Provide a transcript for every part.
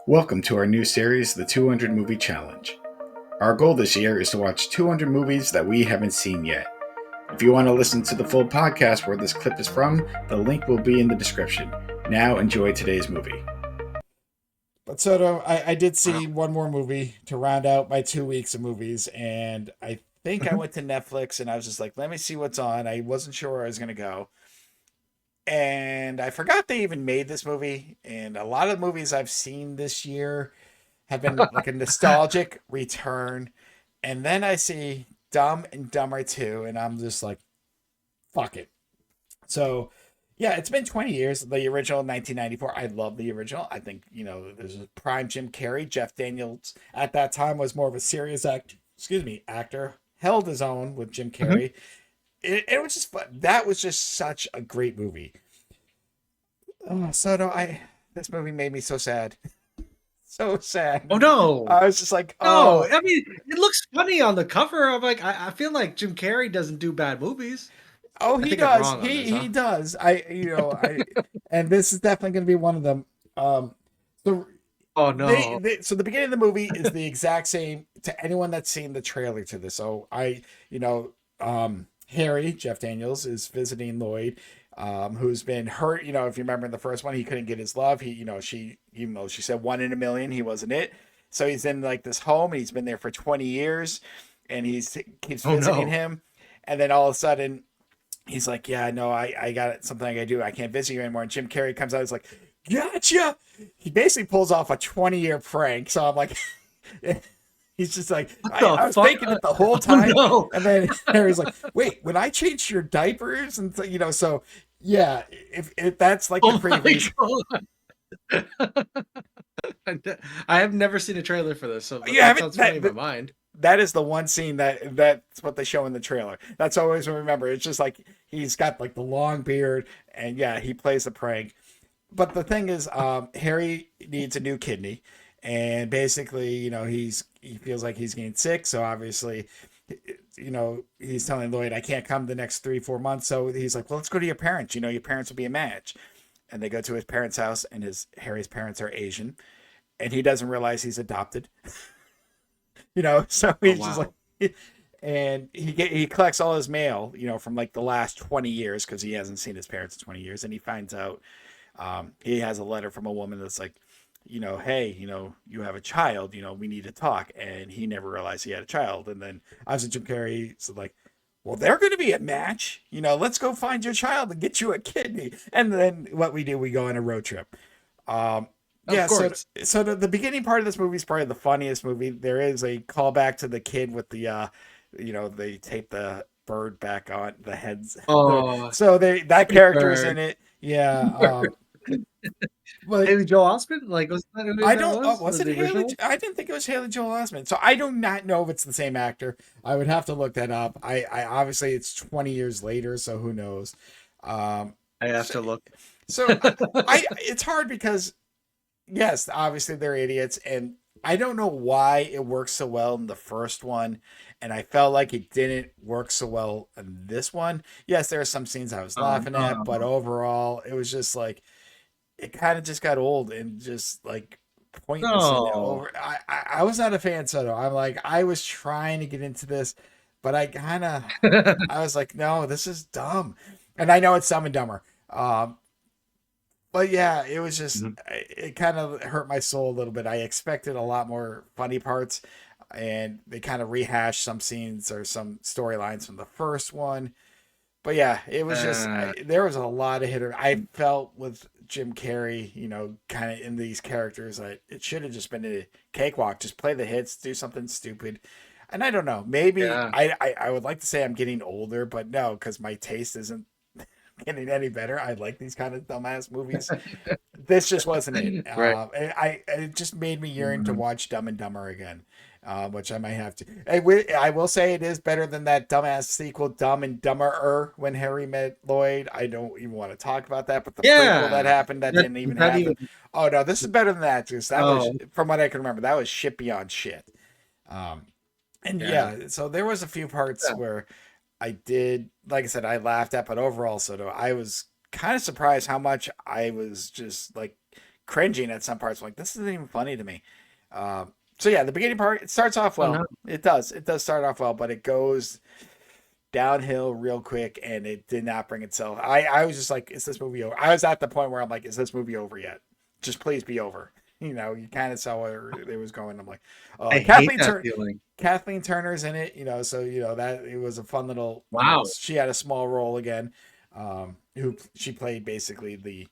Welcome to our new series, the 200 Movie Challenge. Our goal this year is to watch 200 movies that we haven't seen yet. If you want to listen to the full podcast where this clip is from, the link will be in the description. Now enjoy today's movie. But Soto, I did see one more movie to round out my 2 weeks of movies, and I think I Mhm. went to Netflix and I was just like, let me see what's on. I wasn't sure where I was going to go. And I forgot they even made this movie. And a lot of movies I've seen this year have been like a nostalgic return. And then I see Dumb and Dumber 2, and I'm just like, fuck it. So, yeah, it's been 20 years. The original 1994. I love the original. I think, there's a prime Jim Carrey. Jeff Daniels at that time was more of a serious actor. Held his own with Jim Mhm. Carrey. It was just fun. That was just such a great movie. Oh, Soto, this movie made me so sad. So Oh sad. no, I was just like, no! oh, I mean, it looks funny on the cover. I'm like, I feel like Jim Carrey doesn't do bad movies. oh, I he think I'm does. wrong on He this, he huh? does. And this is definitely going to be one of them. The Oh no! so the beginning of the movie is the exact same to anyone that's seen the trailer to this. So Harry Jeff Daniels is visiting Lloyd, who's been hurt. If you remember in the first one, he couldn't get his love. She, even though she said one in a million, he wasn't it. So he's in like this home, and he's been there for 20 years, and he's keeps Oh visiting no! him, and then all of a sudden he's like, yeah, no, I got something I gotta do. I can't visit you anymore. And Jim Carrey comes out. He's like, gotcha. He basically pulls off a 20-year prank. So I'm like, he's just like, What I, the I was fuck? faking it the whole Oh time. no! And then Harry's like, wait, when I changed your diapers, and so yeah, if that's like the Oh my previews. god! I have never seen a trailer for this, so You that haven't sounds funny in my that mind. that is the one scene that's what they show in the trailer. That's always remember. It's just like he's got like the long beard, and yeah, he plays the prank. But the thing is, Harry needs a new kidney, and basically, he feels like he's getting sick. So obviously, he's telling Lloyd, "I can't come the next 3 4 months." So he's like, "Well, let's go to your parents. Your parents will be a match." And they go to his parents' house, and his Harry's parents are Asian, and he doesn't realize he's adopted. So Oh he's just wow! like, and he collects all his mail, from like the last 20 years because he hasn't seen his parents in 20 years, and he finds out he has a letter from a woman that's like, hey, you have a child, we need to talk. And he never realized he had a child. And then obviously Jim Carrey's like, well, they're going to be a match. Let's go find your child and get you a kidney. And then what we do, we go on a road trip. Um, Of yeah, so course. the beginning part of this movie is probably the funniest movie. There is a callback to the kid with the, they tape the bird back on the heads. Oh, So that sweet character is in bird. it. Yeah. But Haley Joel Osment? Like, was that who I that don't. was? Was it The Haley? original one? I didn't think it was Haley Joel Osment. So I do not know if it's the same actor. I would have to look that up. I obviously it's 20 years later, so who knows? Um, I have so, to look. so it's hard because yes, obviously they're idiots, and I don't know why it works so well in the first one, and I felt like it didn't work so well in this one. Yes, there are some scenes I was Oh laughing at, but no! overall, it was just like it kind of just got old and just like pointless and No. over. I was not a fan, Soto. I'm like I was trying to get into this, but I was like, no, this is dumb, and I know it's Dumb and Dumber. But yeah, it was just Mhm. it kind of hurt my soul a little bit. I expected a lot more funny parts, and they kind of rehashed some scenes or some storylines from the first one. But yeah, it was just Uh, there was a lot of hitter. I felt with Jim Carrey, kind of in these characters, it should have just been a cakewalk. Just play the hits, do something stupid. And I don't know. Maybe yeah. I would like to say I'm getting older, but no, because my taste isn't getting any better. I like these kind of dumbass movies. This just wasn't it. Right. It just made me yearn to Mhm. watch Dumb and Dumber again, which I might have to. I will say it is better than that dumbass sequel, Dumb and Dumberer, when Harry met Lloyd. I don't even want to talk about that, but the prequel that Yeah. happened that That didn't was even that even happen. Oh no, this is better than that. Because that was, oh, from what I can remember, that was shit beyond shit. Um, and yeah. yeah, so there was a few parts Yeah. where I did, like I said, I laughed at, but overall, so I was kind of surprised how much I was just like cringing at some parts. I'm like, this isn't even funny to me. So yeah, the beginning part, it starts off well. no. It does start off well, but it goes downhill real quick, and it did not bring itself. I was just like, is this movie over? I was at the point where I'm like, is this movie over yet? Just please be over. You know, you kind of saw where it was going. I'm like, oh, I hate that feeling. Kathleen Turner's in it, you know, so you know that it was a fun little. Wow. You know, she had a small role again. Who she played basically the,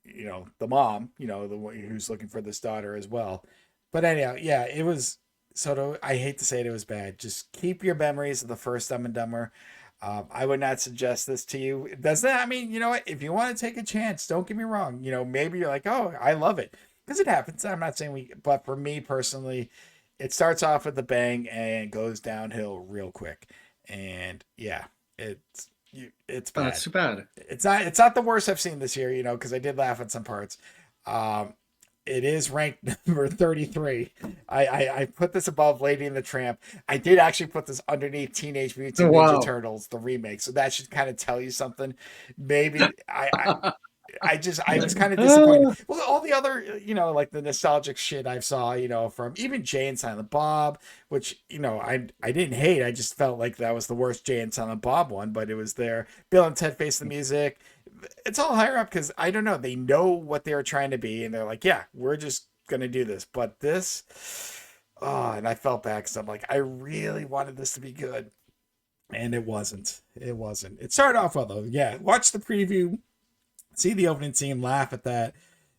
you know, the mom, you know, the one who's looking for this daughter as well. But anyhow, yeah, it was. I hate to say it, it was bad. Just keep your memories of the first Dumb and Dumber. I would not suggest this to you. Does that? I mean, you know what? If you want to take a chance, don't get me wrong. You know, maybe you're like, oh, I love it, because it happens. I'm not saying but for me personally, it starts off with a bang and goes downhill real quick. And yeah, it's Oh, bad. that's too bad. It's not the worst I've seen this year, you know, because I did laugh at some parts. It is ranked number 33. I put this above Lady and the Tramp. I did actually put this underneath Teenage Mutant Ninja Turtles, the remake. So that should kind of tell you something. Maybe I was kind of disappointed. Well, all the other, you know, like the nostalgic shit I saw, you know, from even Jay and Silent Bob, which, you know, I didn't hate. I just felt like that was the worst Jay and Silent Bob one, but it was there. Bill and Ted Face the Music. It's all higher up because I don't know. They know what they were trying to be, and they're like, yeah, we're just gonna do this. But this, oh, and I felt bad because I'm like, I really wanted this to be good, and it wasn't. It wasn't. It started off well though. Yeah, watch the preview, see the opening scene, laugh at that,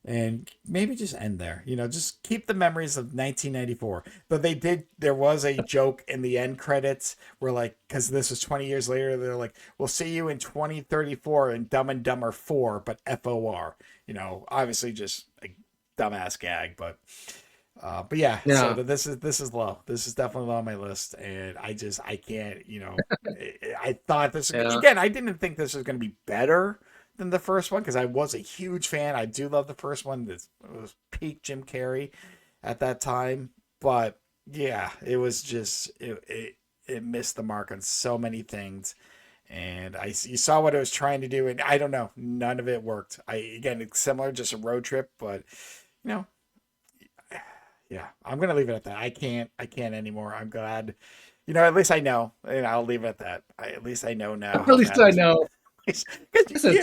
and maybe just end there. You know, just keep the memories of 1994. But there was a joke in the end credits where, like, because this was 20 years later, they're like, we'll see you in 2034 in Dumb and Dumber 4, but FOR. You know, obviously just a dumbass gag, but yeah. So this is low. This is definitely low on my list, and I can't. You know, I thought this again. I didn't think this was going to be better than the first one because I was a huge fan. I do love the first one. It was peak Jim Carrey at that time, but yeah, it was just it missed the mark on so many things, and you saw what it was trying to do, and I don't know, none of it worked. It's similar, just a road trip, but you know, yeah, I'm gonna leave it at that. I can't anymore. I'm glad, you know, at least I know, and I'll leave it at that. At least I know now. At least I know. It's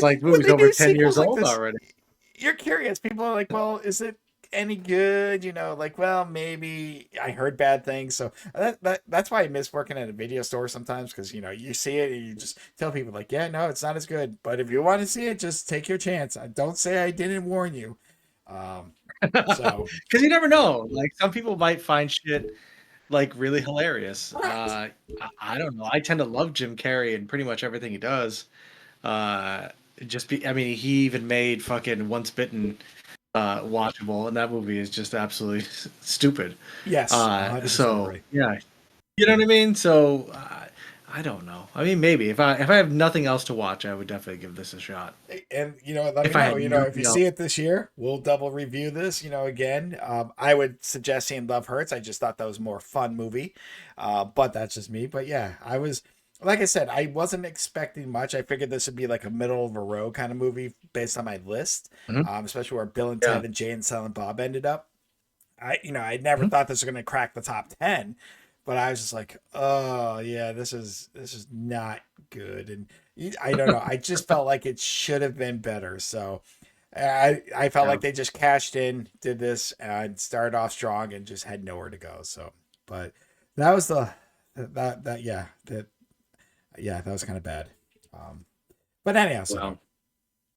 like movie's over 10 years old already. You're curious. People are like, well, is it any good? You know, like, well, maybe I heard bad things. So that's why I miss working at a video store sometimes, because, you know, you see it and you just tell people like, yeah, no, it's not as good. But if you want to see it, just take your chance. Don't say I didn't warn you. So because you never know. Like, some people might find shit like really hilarious. I don't know. I tend to love Jim Carrey and pretty much everything he does. I mean, he even made fucking Once Bitten watchable, and that movie is just absolutely stupid. Yes. So yeah, you know what I mean. So I don't know. I mean, maybe if I have nothing else to watch, I would definitely give this a shot. And you know, let me know. You know, if you see it this year, we'll double review this. You know, again, I would suggest seeing Love Hurts. I just thought that was a more fun movie, but that's just me. But yeah, I was. Like I said, I wasn't expecting much. I figured this would be like a middle of a row kind of movie based on my list, especially where Bill and Ted and Jay and Silent Bob ended up. I never thought this was going to crack the top 10, but I was just like, oh yeah, this is not good, and I don't know. I just felt like it should have been better. So I felt like they just cashed in, did this, and started off strong, and just had nowhere to go. So, but that was that was kind of bad. But anyhow, so